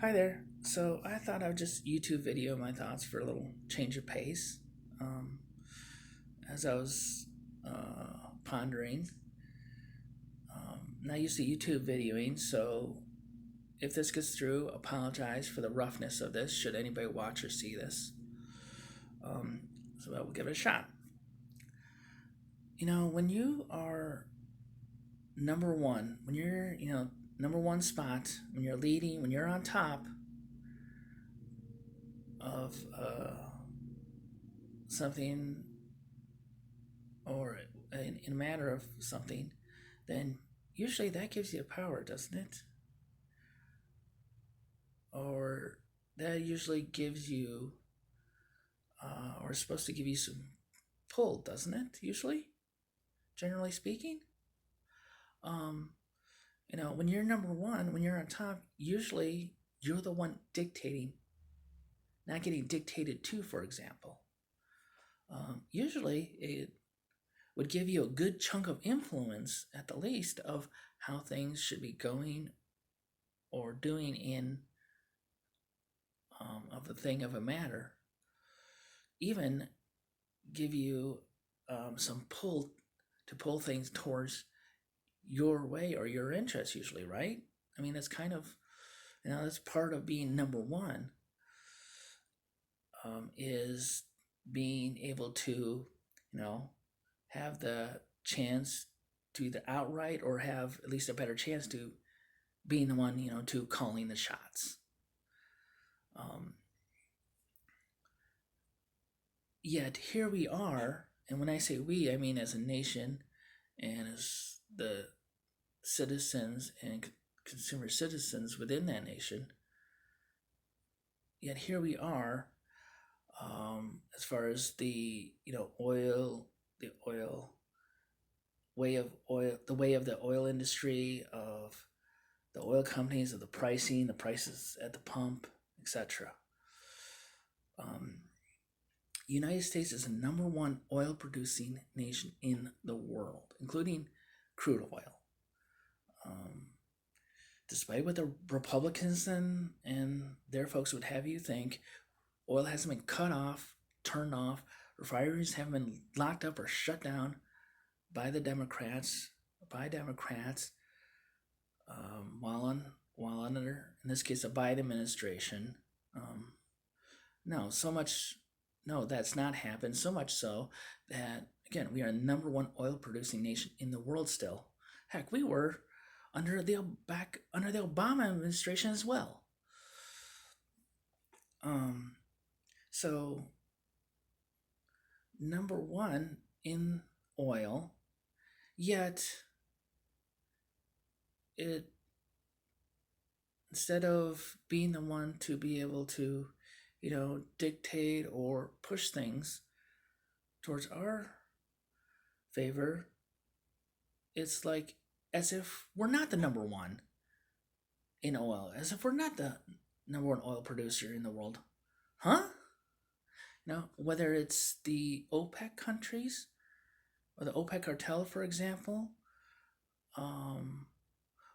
Hi there. So I thought I would just YouTube video my thoughts for a little change of pace. Um, as I was pondering, not used to YouTube videoing, so if this gets through, apologize for the roughness of this. Should anybody watch or see this, um, so I will give it a shot. When you are number one, when you're number one spot, when you're leading, when you're on top of something or in a matter of something, then usually that gives you power, doesn't it? Or that usually gives you, or is supposed to give you some pull, doesn't it? Usually, generally speaking. Um, when you're number one, when you're on top, usually you're the one dictating, not getting dictated to, for example. Usually it would give you a good chunk of influence, at the least, of how things should be going or doing in of the thing of a matter. Even give you some pull to pull things towards your way or your interest, usually, right? I mean, that's kind of, that's part of being number one, is being able to, have the chance to either outright or have at least a better chance to being the one, to calling the shots. Yet here we are, and when I say we, I mean as a nation and as the citizens and consumer citizens within that nation. Yet here we are, as far as the the way of the oil industry, of the oil companies, of the pricing, the prices at the pump, etc. United States is the number one oil producing nation in the world, including crude oil. Despite what the Republicans and their folks would have you think, oil hasn't been cut off, turned off, refineries haven't been locked up or shut down by Democrats, while under, in this case, a Biden administration. No, so much. No, that's not happened. So much so that, again, we are the number one oil producing nation in the world still. Heck, we were under the Obama administration as well. So number one in oil, yet it, instead of being the one to be able to, dictate or push things towards our favor, it's like as if we're not the number one in oil, as if we're not the number one oil producer in the world. Huh? Whether it's the OPEC countries or the OPEC cartel, for example,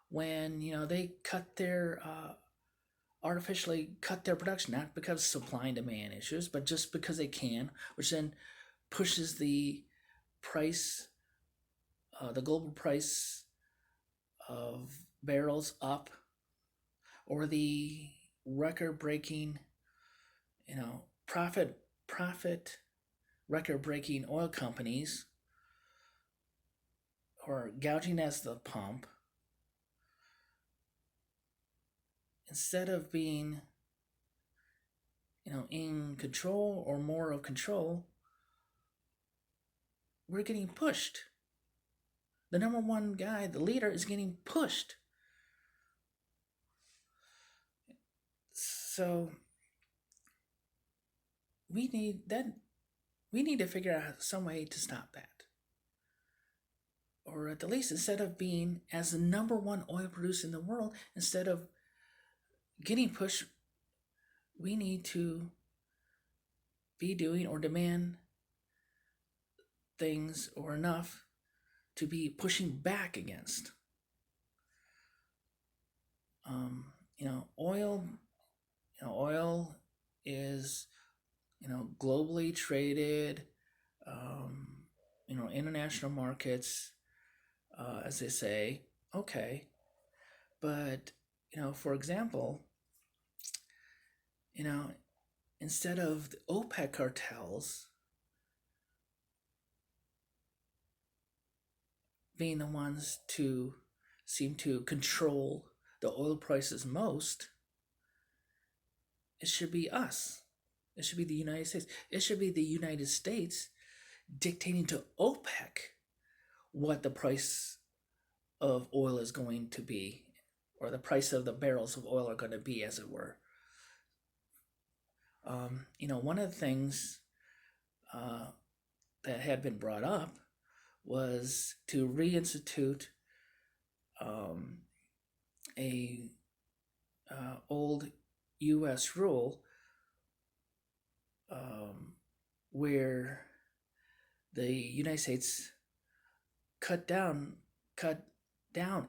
when they artificially cut their production, not because of supply and demand issues, but just because they can, which then pushes the price, the global price of barrels up, or the record-breaking, profit record-breaking oil companies or gouging as the pump, instead of being, in control or more of control, we're getting pushed. The number one guy, the leader, is getting pushed. So we need to figure out some way to stop that. Or at the least, instead of being as the number one oil producer in the world, instead of getting pushed, we need to be doing or demand things or enough to be pushing back against. Oil traded, um, international markets, as they say. Okay, but for example, you know, instead of the OPEC cartels being the ones to seem to control the oil prices most, it should be us. It should be the United States. It should be the United States dictating to OPEC what the price of oil is going to be, or the price of the barrels of oil are going to be, as it were. One of the things uh, that had been brought up was to reinstitute um, a old U.S. rule where the United States cut down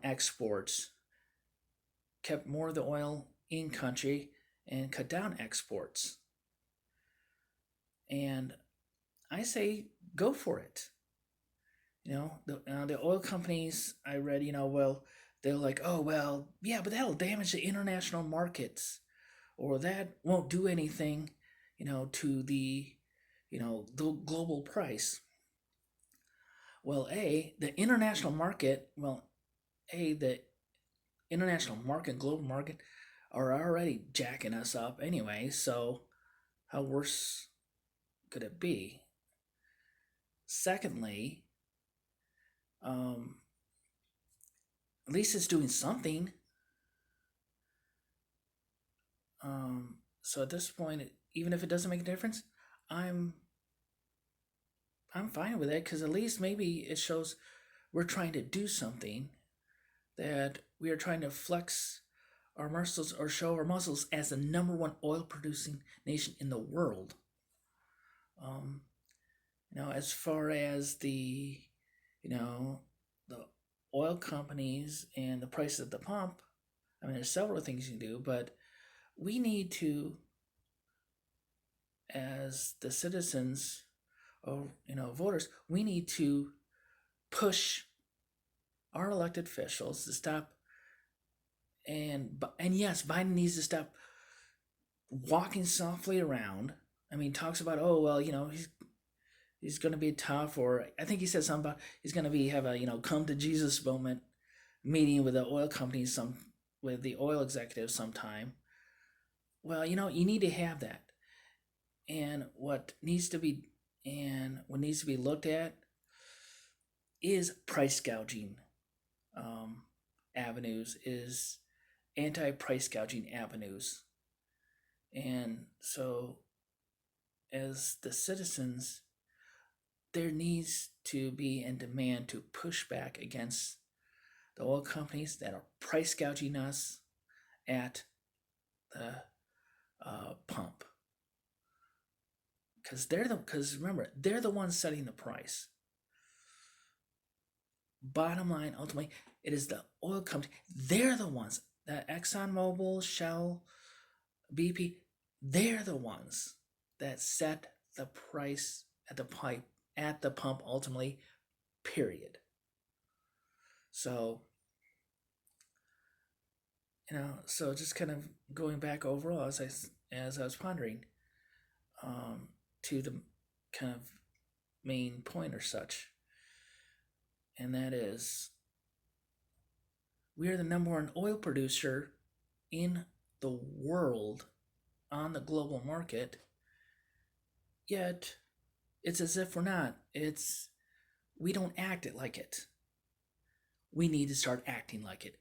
exports, kept more of the oil in country, and cut down exports. And I say go for it. The oil companies I read, well, they're like, oh well, yeah, but that'll damage the international markets, or that won't do anything, to the global price. Well, the international market, global market, are already jacking us up anyway. So, how worse could it be? Secondly, at least it's doing something. So at this point, even if it doesn't make a difference, I'm fine with it, because at least maybe it shows we're trying to do something, that we are trying to flex our muscles or show our muscles as the number one oil producing nation in the world. As far as the oil companies and the price at the pump, there's several things you can do, but we need to, as the citizens or voters, we need to push our elected officials to stop. And yes, Biden needs to stop walking softly around. Talks about, oh well, he's going to be tough, or I think he said something about he's going to have a come to Jesus moment meeting with the oil companies, with the oil executives sometime. Well, you need to have that. And what needs to be looked at is price gouging avenues, is anti-price gouging avenues. And so, as the citizens, there needs to be a demand to push back against the oil companies that are price gouging us at the pump. Because remember, they're the ones setting the price. Bottom line, ultimately, it is the oil company. They're the ones, that ExxonMobil, Shell, BP, they're the ones that set the price at the pump ultimately, period. So, so just kind of going back overall, as I was pondering, to the kind of main point or such, and that is, we are the number one oil producer in the world on the global market, yet it's as if we're not. We don't act it like it. We need to start acting like it.